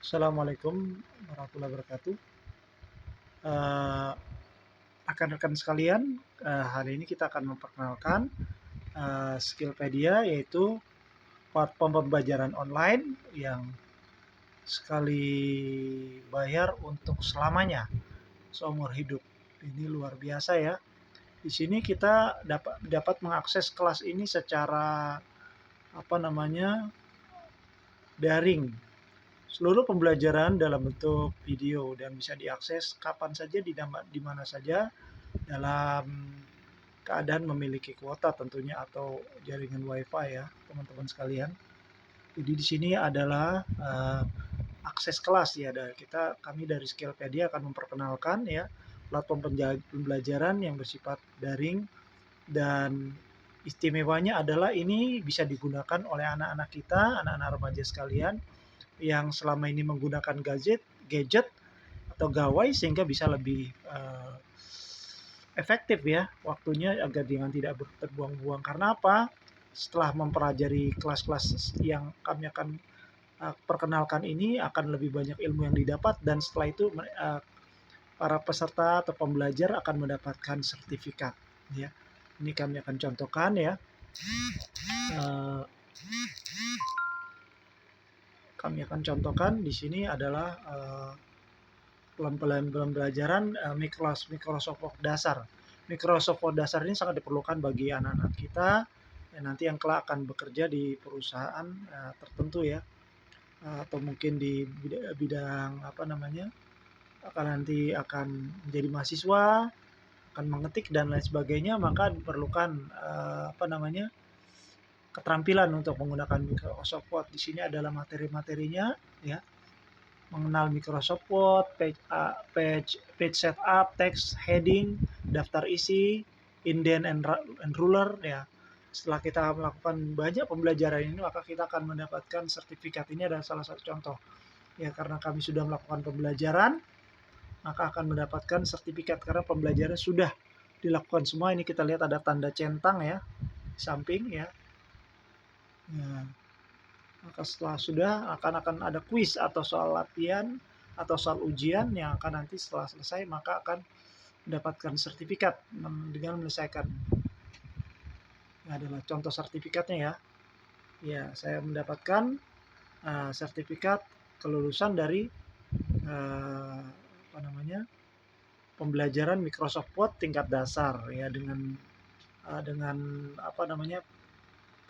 Assalamualaikum warahmatullahi wabarakatuh. Eh, Rekan-rekan sekalian, hari ini kita akan memperkenalkan Skillpedia, yaitu platform pembelajaran online yang sekali bayar untuk selamanya, seumur hidup. Ini luar biasa ya. Di sini kita dapat mengakses kelas ini secara daring. Seluruh pembelajaran dalam bentuk video dan bisa diakses kapan saja, di mana saja, dalam keadaan memiliki kuota tentunya atau jaringan WiFi ya, teman-teman sekalian. Jadi di sini adalah akses kelas ya. Kami dari Skillpedia akan memperkenalkan ya platform pembelajaran yang bersifat daring, dan istimewanya adalah ini bisa digunakan oleh anak-anak kita, anak-anak remaja sekalian yang selama ini menggunakan gadget atau gawai, sehingga bisa lebih efektif ya waktunya, agar dengan tidak terbuang-buang. Karena apa? Setelah mempelajari kelas-kelas yang kami akan perkenalkan ini, akan lebih banyak ilmu yang didapat, dan setelah itu para peserta atau pembelajar akan mendapatkan sertifikat ya. Ini kami akan contohkan ya. Eh, Kami akan contohkan di sini adalah pembelajaran Microsoft Word dasar. Microsoft Word dasar ini sangat diperlukan bagi anak-anak kita yang nanti yang kelak akan bekerja di perusahaan tertentu ya, atau mungkin di bidang nanti akan menjadi mahasiswa, akan mengetik dan lain sebagainya, maka diperlukan keterampilan untuk menggunakan Microsoft Word. Di sini adalah materi-materinya ya. Mengenal Microsoft Word, page setup, text heading, daftar isi, indent and ruler ya. Setelah kita melakukan banyak pembelajaran ini, maka kita akan mendapatkan sertifikat. Ini adalah salah satu contoh ya, karena kami sudah melakukan pembelajaran, maka akan mendapatkan sertifikat karena pembelajaran sudah dilakukan semua. Ini kita lihat ada tanda centang ya di samping ya. Nah, maka setelah sudah akan ada kuis atau soal latihan atau soal ujian yang akan nanti setelah selesai, maka akan mendapatkan sertifikat dengan menyelesaikan. Ini adalah contoh sertifikatnya ya. Ya, saya mendapatkan sertifikat kelulusan dari pembelajaran Microsoft Word tingkat dasar ya, dengan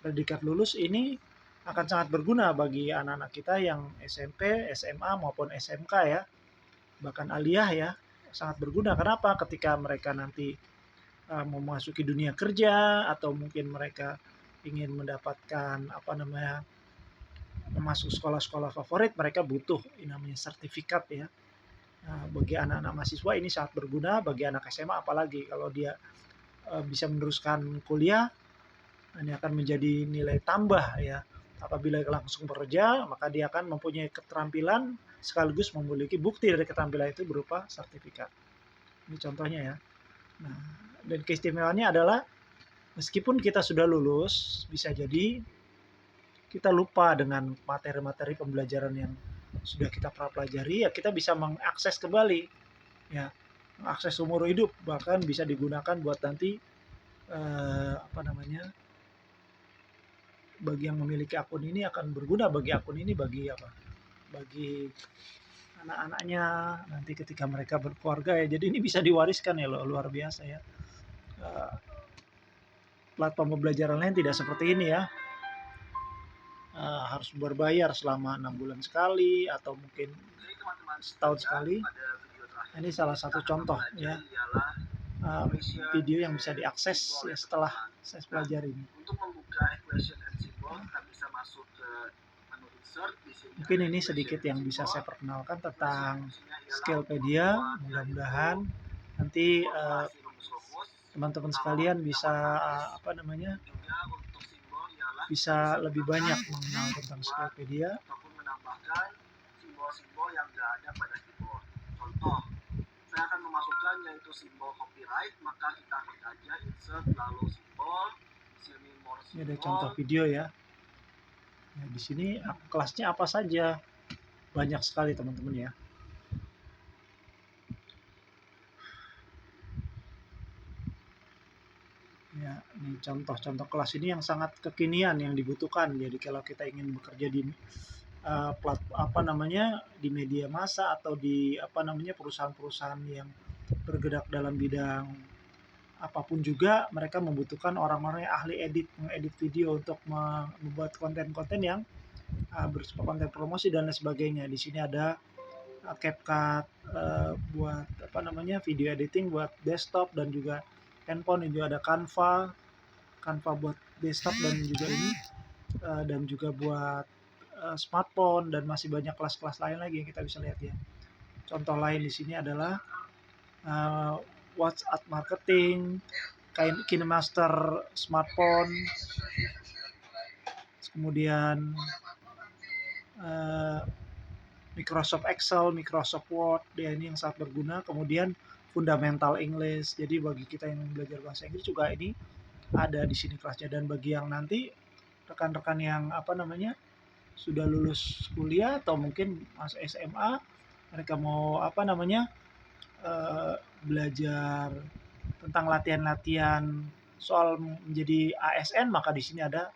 predikat lulus. Ini akan sangat berguna bagi anak-anak kita yang SMP, SMA maupun SMK ya, bahkan aliyah ya, sangat berguna. Kenapa? Ketika mereka nanti memasuki dunia kerja, atau mungkin mereka ingin mendapatkan masuk sekolah-sekolah favorit, mereka butuh namanya sertifikat ya. Bagi anak-anak mahasiswa ini sangat berguna, bagi anak SMA apalagi kalau dia bisa meneruskan kuliah, ini akan menjadi nilai tambah ya. Apabila langsung bekerja, maka dia akan mempunyai keterampilan sekaligus memiliki bukti dari keterampilan itu berupa sertifikat. Ini contohnya ya. Nah, dan keistimewaannya adalah meskipun kita sudah lulus, bisa jadi kita lupa dengan materi-materi pembelajaran yang sudah kita pelajari ya, kita bisa mengakses kembali ya, mengakses umur hidup, bahkan bisa digunakan buat nanti bagi yang memiliki akun ini akan berguna, bagi akun ini bagi anak-anaknya nanti ketika mereka berkeluarga ya. Jadi ini bisa diwariskan ya, luar biasa ya. Platform pembelajaran lain tidak seperti ini ya. Harus berbayar selama 6 bulan sekali atau mungkin setahun sekali. Ini salah satu contoh ya, video yang bisa diakses ya setelah saya pelajari ini. Untuk membuka equation and symbol, kita bisa masuk ke menu insert. Mungkin ini sedikit yang bisa saya perkenalkan tentang Skillpedia. Mudah-mudahan nanti teman-teman sekalian bisa bisa lebih banyak mengenal tentang Skillpedia. Ataupun menambahkan simbol-simbol yang tidak ada pada keyboard. Contoh, saya akan memasukkan yaitu simbol copyright, maka kita klik aja insert lalu simbol. Ini ada contoh video ya. Nah, di sini kelasnya apa saja. banyak sekali teman-teman ya. Ya, ini contoh-contoh kelas ini yang sangat kekinian yang dibutuhkan. Jadi kalau kita ingin bekerja di di media massa atau di perusahaan-perusahaan yang bergerak dalam bidang apapun juga, mereka membutuhkan orang-orang yang ahli mengedit video untuk membuat konten-konten yang bersifat konten promosi dan lain sebagainya. Di sini ada CapCut buat video editing buat desktop dan juga handphone, juga ada Canva buat desktop dan juga ini dan juga buat smartphone, dan masih banyak kelas-kelas lain lagi yang kita bisa lihat ya. Contoh lain di sini adalah WhatsApp marketing, KineMaster smartphone, kemudian Microsoft Excel, Microsoft Word, ya ini yang sangat berguna. Kemudian fundamental English. Jadi bagi kita yang belajar bahasa Inggris juga ini ada di sini kelasnya. Dan bagi yang nanti rekan-rekan yang sudah lulus kuliah atau mungkin masuk SMA, mereka mau belajar tentang latihan-latihan soal menjadi ASN, maka di sini ada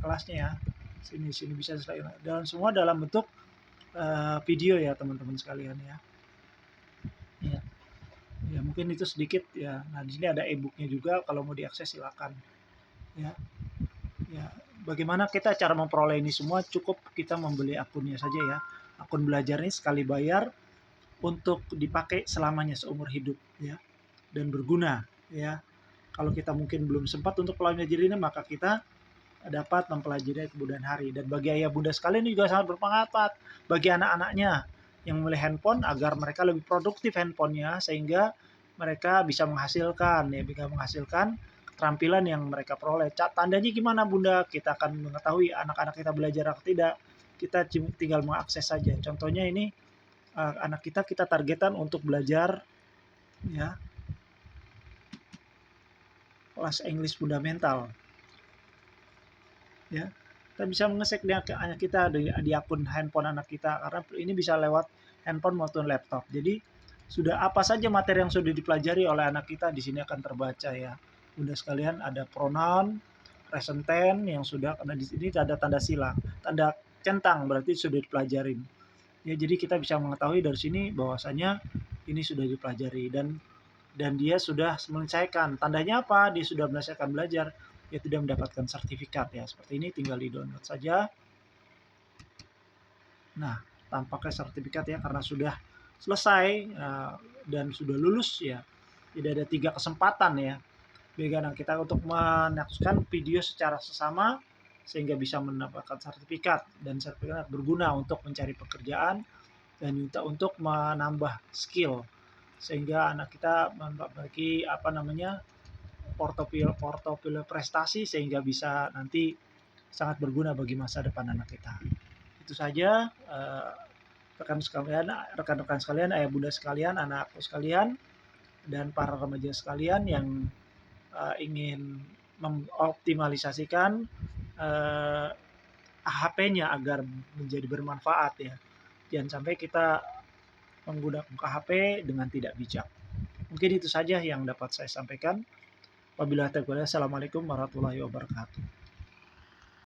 kelasnya ya. Sini bisa dan semua dalam bentuk video ya teman-teman sekalian ya. Ya. Ya mungkin itu sedikit ya. Nah di sini ada e-booknya juga, kalau mau diakses silakan. Ya. Ya. Bagaimana kita cara memperoleh ini semua? Cukup kita membeli akunnya saja ya. Akun belajar ini sekali bayar untuk dipakai selamanya seumur hidup ya, dan berguna ya. Kalau kita mungkin belum sempat untuk pelajari ini, maka kita dapat mempelajari kemudian hari. Dan bagi ayah bunda sekalian ini juga sangat bermanfaat bagi anak-anaknya yang memilih handphone, agar mereka lebih produktif handphonenya, sehingga mereka bisa menghasilkan keterampilan yang mereka peroleh. Tandanya gimana bunda? Kita akan mengetahui anak-anak kita belajar atau tidak. Kita tinggal mengakses saja. Contohnya ini anak kita targetan untuk belajar ya kelas English fundamental ya. Kita bisa mengecek anak kita di akun handphone anak kita, karena ini bisa lewat handphone maupun laptop. Jadi sudah apa saja materi yang sudah dipelajari oleh anak kita di sini akan terbaca ya. Bunda sekalian, ada pronoun, present tense yang sudah, karena di sini ada tanda silang, tanda centang berarti sudah dipelajarin. Ya, jadi kita bisa mengetahui dari sini bahwasanya ini sudah dipelajari dan dia sudah menyelesaikan. Tandanya apa? Dia sudah menyelesaikan belajar. Dia tidak mendapatkan sertifikat ya. Seperti ini tinggal di-download saja. Nah, tampaknya sertifikat ya, karena sudah selesai dan sudah lulus ya. Jadi ada 3 kesempatan ya bagi anak kita untuk menyaksikan video secara sesama sehingga bisa mendapatkan sertifikat, dan sertifikat berguna untuk mencari pekerjaan dan juga untuk menambah skill, sehingga anak kita memiliki portofolio prestasi, sehingga bisa nanti sangat berguna bagi masa depan anak kita. Itu saja rekan-rekan sekalian, ayah bunda sekalian, anakku sekalian, dan para remaja sekalian yang ingin mengoptimalisasikan HP-nya agar menjadi bermanfaat ya. Jangan sampai kita menggunakan HP dengan tidak bijak. Mungkin itu saja yang dapat saya sampaikan. Wabillahi taufiq, assalamualaikum warahmatullahi wabarakatuh.